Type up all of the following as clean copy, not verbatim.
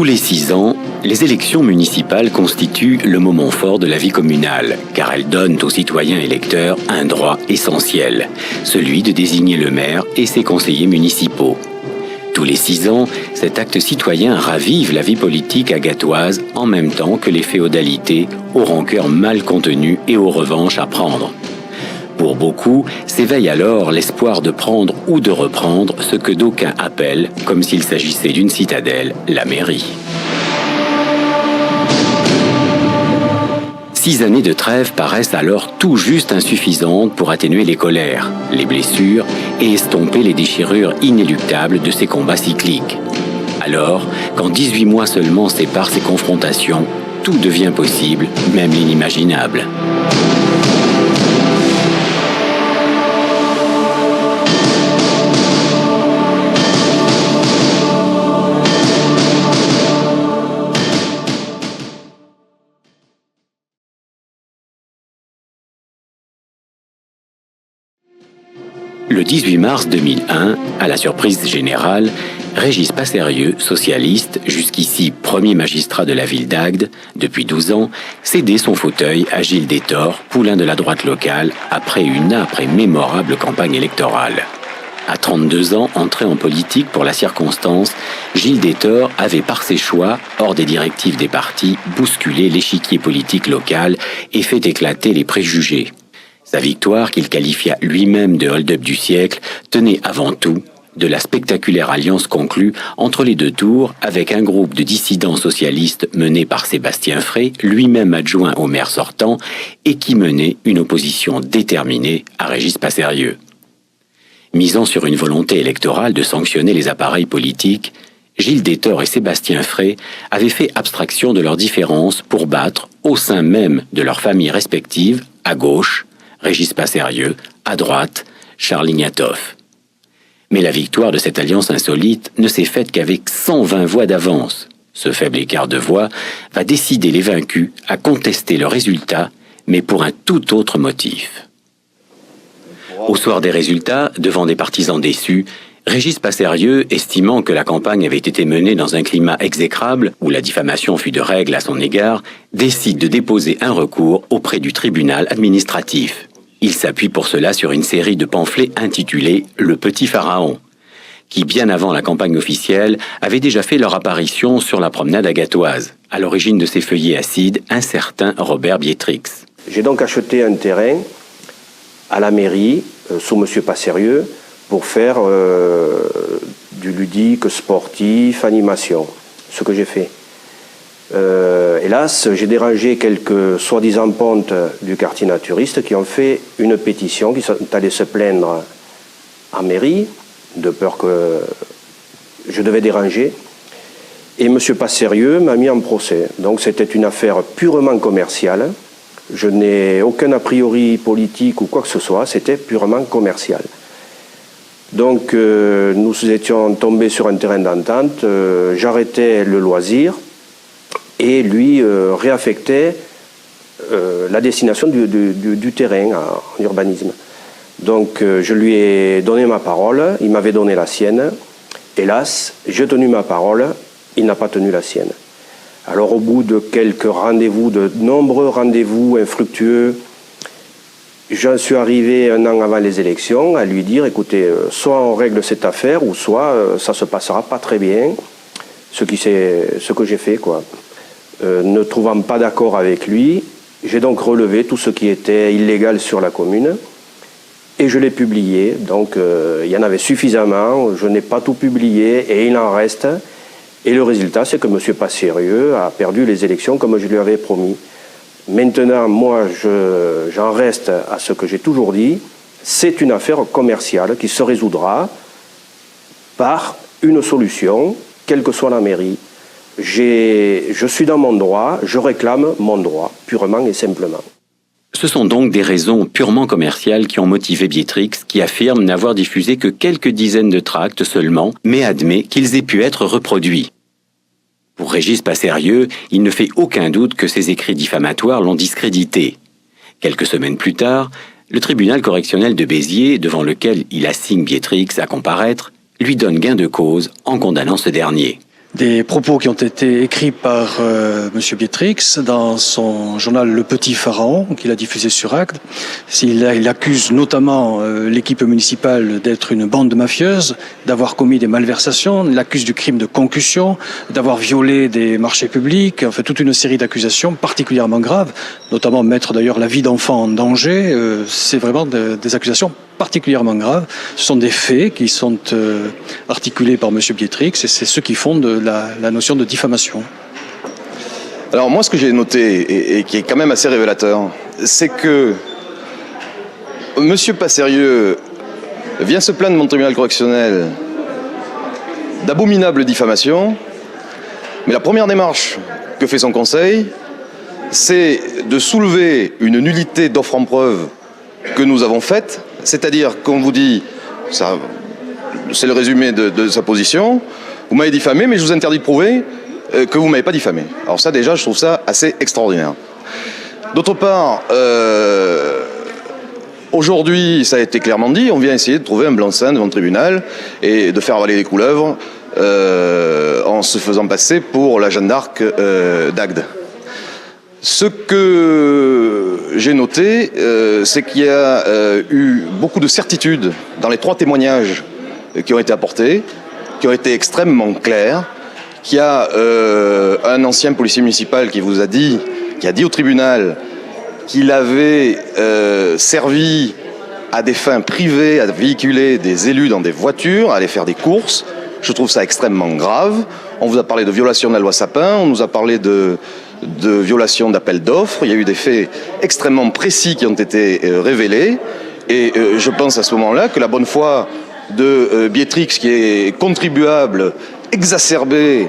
Tous les 6 ans, les élections municipales constituent le moment fort de la vie communale, car elles donnent aux citoyens électeurs un droit essentiel, celui de désigner le maire et ses conseillers municipaux. Tous les 6 ans, cet acte citoyen ravive la vie politique agatoise en même temps que les féodalités, aux rancœurs mal contenues et aux revanches à prendre. Pour beaucoup, s'éveille alors l'espoir de prendre ou de reprendre ce que d'aucuns appellent, comme s'il s'agissait d'une citadelle, la mairie. 6 années de trêve paraissent alors tout juste insuffisantes pour atténuer les colères, les blessures et estomper les déchirures inéluctables de ces combats cycliques. Alors, quand 18 mois seulement séparent ces confrontations, tout devient possible, même l'inimaginable. Le 18 mars 2001, à la surprise générale, Régis Passerieux, socialiste, jusqu'ici premier magistrat de la ville d'Agde, depuis 12 ans, cédait son fauteuil à Gilles Déthore, poulain de la droite locale, après une âpre et mémorable campagne électorale. À 32 ans, entré en politique pour la circonstance, Gilles Déthore avait par ses choix, hors des directives des partis, bousculé l'échiquier politique local et fait éclater les préjugés. Sa victoire, qu'il qualifia lui-même de hold-up du siècle, tenait avant tout de la spectaculaire alliance conclue entre les deux tours avec un groupe de dissidents socialistes mené par Sébastien Frey, lui-même adjoint au maire sortant, et qui menait une opposition déterminée à Régis Passerieux. Misant sur une volonté électorale de sanctionner les appareils politiques, Gilles Déthore et Sébastien Frey avaient fait abstraction de leurs différences pour battre, au sein même de leurs familles respectives, à gauche, Régis Passerieux, à droite, Charles Ignatov. Mais la victoire de cette alliance insolite ne s'est faite qu'avec 120 voix d'avance. Ce faible écart de voix va décider les vaincus à contester le résultat, mais pour un tout autre motif. Au soir des résultats, devant des partisans déçus, Régis Passerieux, estimant que la campagne avait été menée dans un climat exécrable, où la diffamation fut de règle à son égard, décide de déposer un recours auprès du tribunal administratif. Il s'appuie pour cela sur une série de pamphlets intitulés « Le Petit Pharaon », qui, bien avant la campagne officielle, avaient déjà fait leur apparition sur la promenade agatoise. À l'origine de ces feuillets acides, un certain Robert Biétrix. J'ai donc acheté un terrain à la mairie, sous M. Passerieux, pour faire du ludique, sportif, animation, ce que j'ai fait. Hélas, j'ai dérangé quelques soi-disant pontes du quartier naturiste qui ont fait une pétition, qui sont allés se plaindre en mairie, de peur que je devais déranger. Et M. Passerieux m'a mis en procès. Donc c'était une affaire purement commerciale. Je n'ai aucun a priori politique ou quoi que ce soit, c'était purement commercial. Donc nous étions tombés sur un terrain d'entente, j'arrêtais le loisir et lui réaffectait la destination du terrain en urbanisme. Donc je lui ai donné ma parole, il m'avait donné la sienne. Hélas, j'ai tenu ma parole, il n'a pas tenu la sienne. Alors au bout de quelques rendez-vous, de nombreux rendez-vous infructueux, j'en suis arrivé un an avant les élections à lui dire, écoutez, soit on règle cette affaire, ou soit ça se passera pas très bien, ce que j'ai fait, quoi. Ne trouvant pas d'accord avec lui, j'ai donc relevé tout ce qui était illégal sur la commune, et je l'ai publié. Donc il y en avait suffisamment, je n'ai pas tout publié, et il en reste. Et le résultat, c'est que M. Passerieux a perdu les élections comme je lui avais promis. Maintenant, moi, j'en reste à ce que j'ai toujours dit. C'est une affaire commerciale qui se résoudra par une solution, quelle que soit la mairie. Je suis dans mon droit, je réclame mon droit, purement et simplement. Ce sont donc des raisons purement commerciales qui ont motivé Biétrix, qui affirme n'avoir diffusé que quelques dizaines de tracts seulement, mais admet qu'ils aient pu être reproduits. Pour Régis Passerieux, il ne fait aucun doute que ces écrits diffamatoires l'ont discrédité. Quelques semaines plus tard, le tribunal correctionnel de Béziers, devant lequel il assigne Biétrix à comparaître, lui donne gain de cause en condamnant ce dernier. des propos qui ont été écrits par M. Bietrix dans son journal Le Petit Pharaon, qu'il a diffusé sur Agde. Il accuse notamment l'équipe municipale d'être une bande mafieuses, d'avoir commis des malversations, il accuse du crime de concussion, d'avoir violé des marchés publics, enfin toute une série d'accusations particulièrement graves, notamment mettre d'ailleurs la vie d'enfants en danger. C'est vraiment des accusations particulièrement graves. Ce sont des faits qui sont articulés par M. Bietrix et c'est ce qui fonde la notion de diffamation. Alors moi, ce que j'ai noté et qui est quand même assez révélateur, c'est que M. Passerieux vient se plaindre de mon tribunal correctionnel d'abominables diffamations, mais la première démarche que fait son conseil, c'est de soulever une nullité d'offre en preuve que nous avons faite, c'est-à-dire qu'on vous dit, ça, c'est le résumé de sa position, vous m'avez diffamé, mais je vous interdis de prouver que vous ne m'avez pas diffamé. Alors ça, déjà, je trouve ça assez extraordinaire. D'autre part, aujourd'hui, ça a été clairement dit, on vient essayer de trouver un blanc-seing devant le tribunal et de faire avaler les couleuvres en se faisant passer pour la Jeanne d'Arc d'Agde. Ce que j'ai noté, c'est qu'il y a eu beaucoup de certitudes dans les 3 témoignages qui ont été apportés, qui ont été extrêmement clairs, qu'il y a un ancien policier municipal qui vous a dit, qui a dit au tribunal qu'il avait servi à des fins privées, à véhiculer des élus dans des voitures, à aller faire des courses. Je trouve ça extrêmement grave. On vous a parlé de violation de la loi Sapin, on nous a parlé de violation d'appel d'offres. Il y a eu des faits extrêmement précis qui ont été révélés. Et je pense à ce moment-là que la bonne foi de Bietrix, qui est contribuable, exacerbé,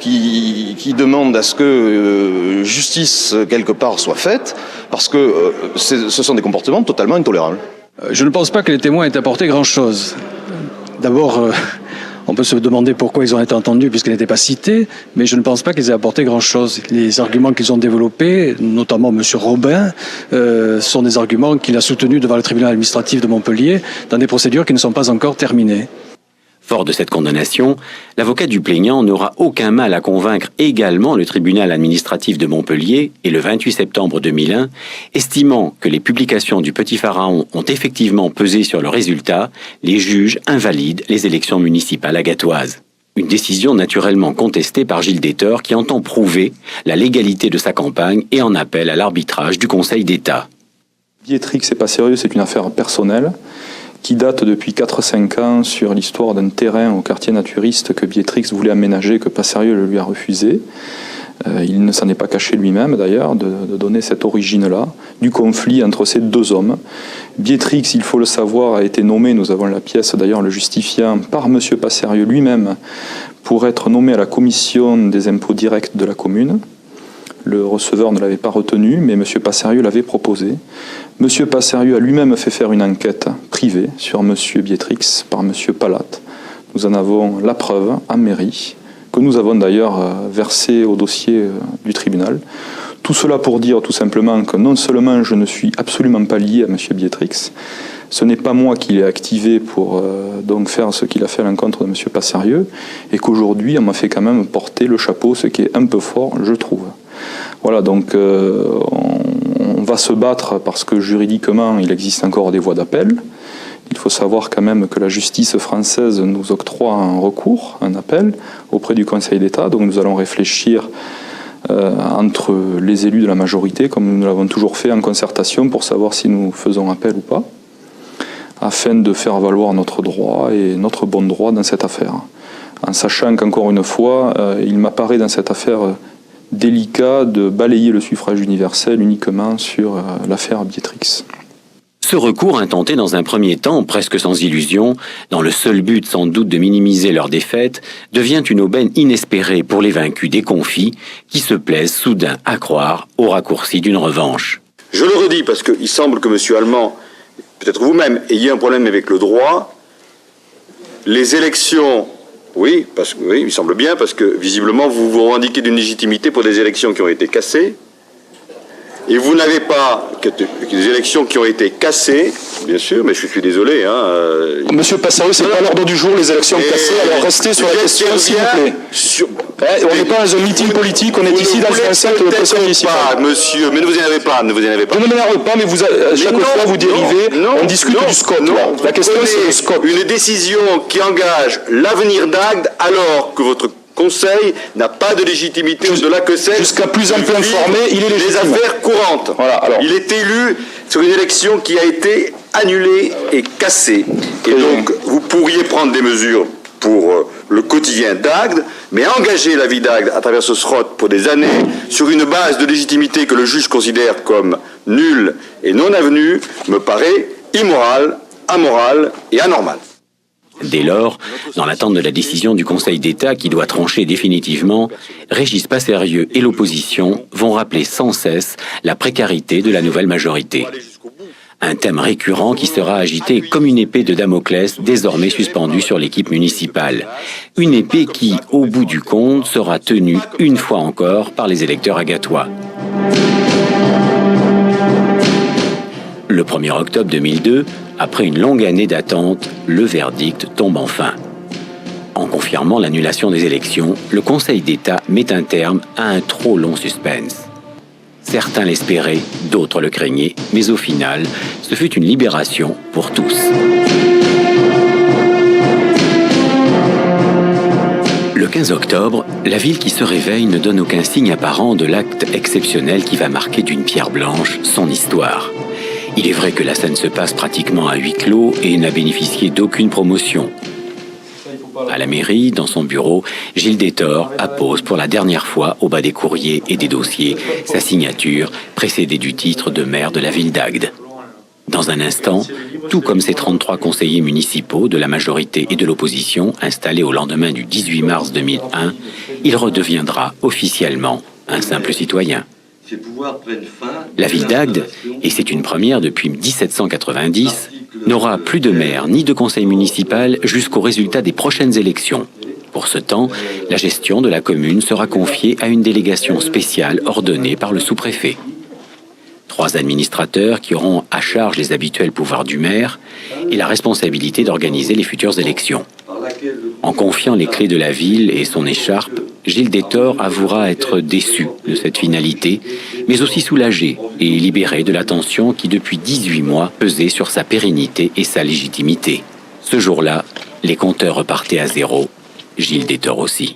qui demande à ce que justice, quelque part, soit faite, parce que ce sont des comportements totalement intolérables. Je ne pense pas que les témoins aient apporté grand-chose. D'abord, on peut se demander pourquoi ils ont été entendus puisqu'ils n'étaient pas cités, mais je ne pense pas qu'ils aient apporté grand-chose. Les arguments qu'ils ont développés, notamment M. Robin, sont des arguments qu'il a soutenus devant le tribunal administratif de Montpellier dans des procédures qui ne sont pas encore terminées. Fort de cette condamnation, l'avocat du plaignant n'aura aucun mal à convaincre également le tribunal administratif de Montpellier et le 28 septembre 2001, estimant que les publications du Petit Pharaon ont effectivement pesé sur le résultat, les juges invalident les élections municipales agatoises. Une décision naturellement contestée par Gilles Detteur qui entend prouver la légalité de sa campagne et en appelle à l'arbitrage du Conseil d'État. Bietrix, c'est pas sérieux, c'est une affaire personnelle qui date depuis 4-5 ans sur l'histoire d'un terrain au quartier naturiste que Bietrix voulait aménager, que Passerieux le lui a refusé. Il ne s'en est pas caché lui-même d'ailleurs de donner cette origine-là, du conflit entre ces 2 hommes. Bietrix, il faut le savoir, a été nommé, nous avons la pièce d'ailleurs le justifiant, par M. Passerieux lui-même pour être nommé à la commission des impôts directs de la commune. Le receveur ne l'avait pas retenu, mais M. Passerieux l'avait proposé. M. Passerieux a lui-même fait faire une enquête privée sur M. Bietrix par M. Palatte. Nous en avons la preuve en mairie, que nous avons d'ailleurs versée au dossier du tribunal. Tout cela pour dire tout simplement que non seulement je ne suis absolument pas lié à M. Bietrix, ce n'est pas moi qui l'ai activé pour donc faire ce qu'il a fait à l'encontre de M. Passerieux, et qu'aujourd'hui on m'a fait quand même porter le chapeau, ce qui est un peu fort, je trouve. Voilà, donc on va se battre parce que juridiquement il existe encore des voies d'appel. Il faut savoir quand même que la justice française nous octroie un recours, un appel auprès du Conseil d'État. Donc nous allons réfléchir entre les élus de la majorité, comme nous l'avons toujours fait en concertation, pour savoir si nous faisons appel ou pas, afin de faire valoir notre droit et notre bon droit dans cette affaire. En sachant qu'encore une fois, il m'apparaît dans cette affaire délicat de balayer le suffrage universel uniquement sur l'affaire Bietrix. Ce recours intenté dans un premier temps, presque sans illusion, dans le seul but sans doute de minimiser leur défaite, devient une aubaine inespérée pour les vaincus déconfits qui se plaisent soudain à croire au raccourci d'une revanche. Je le redis parce qu'il semble que M. Allemand, peut-être vous-même, ayez un problème avec le droit. Les élections... Oui, il semble bien, parce que visiblement vous vous revendiquez d'une légitimité pour des élections qui ont été cassées. Et vous n'avez pas des élections qui ont été cassées, bien sûr, mais je suis désolé. Monsieur Passerieux, c'est pas l'ordre du jour, les élections cassées, alors restez sur la question, s'il vous plaît. On n'est pas dans un meeting politique, on est ici dans une enceinte de pression municipale. Monsieur, mais ne vous énervez pas, ne vous énervez pas. Je ne m'énerve pas, mais chaque fois vous dérivez, on discute du scope. La question, c'est le scope. Une décision qui engage l'avenir d'Agde alors que votre Conseil n'a pas de légitimité au-delà que c'est. Jusqu'à plus ample informé, il est légitime. Les affaires courantes. Voilà, alors. Il est élu sur une élection qui a été annulée et cassée. Et donc, vous pourriez prendre des mesures pour le quotidien d'Agde, mais engager la vie d'Agde à travers ce SROT pour des années sur une base de légitimité que le juge considère comme nulle et non avenue me paraît immoral, amoral et anormal. Dès lors, dans l'attente de la décision du Conseil d'État qui doit trancher définitivement, Régis Passerieux et l'opposition vont rappeler sans cesse la précarité de la nouvelle majorité. Un thème récurrent qui sera agité comme une épée de Damoclès désormais suspendue sur l'équipe municipale. Une épée qui, au bout du compte, sera tenue une fois encore par les électeurs agatois. Le 1er octobre 2002, après une longue année d'attente, le verdict tombe enfin. En confirmant l'annulation des élections, le Conseil d'État met un terme à un trop long suspense. Certains l'espéraient, d'autres le craignaient, mais au final, ce fut une libération pour tous. Le 15 octobre, la ville qui se réveille ne donne aucun signe apparent de l'acte exceptionnel qui va marquer d'une pierre blanche son histoire. Il est vrai que la scène se passe pratiquement à huis clos et n'a bénéficié d'aucune promotion. À la mairie, dans son bureau, Gilles Détor appose pour la dernière fois au bas des courriers et des dossiers sa signature précédée du titre de maire de la ville d'Agde. Dans un instant, tout comme ses 33 conseillers municipaux de la majorité et de l'opposition installés au lendemain du 18 mars 2001, il redeviendra officiellement un simple citoyen. La ville d'Agde, et c'est une première depuis 1790, n'aura plus de maire ni de conseil municipal jusqu'au résultat des prochaines élections. Pour ce temps, la gestion de la commune sera confiée à une délégation spéciale ordonnée par le sous-préfet. 3 administrateurs qui auront à charge les habituels pouvoirs du maire et la responsabilité d'organiser les futures élections. En confiant les clés de la ville et son écharpe, Gilles Détor avouera être déçu de cette finalité, mais aussi soulagé et libéré de la tension qui depuis 18 mois pesait sur sa pérennité et sa légitimité. Ce jour-là, les compteurs repartaient à zéro, Gilles Détor aussi.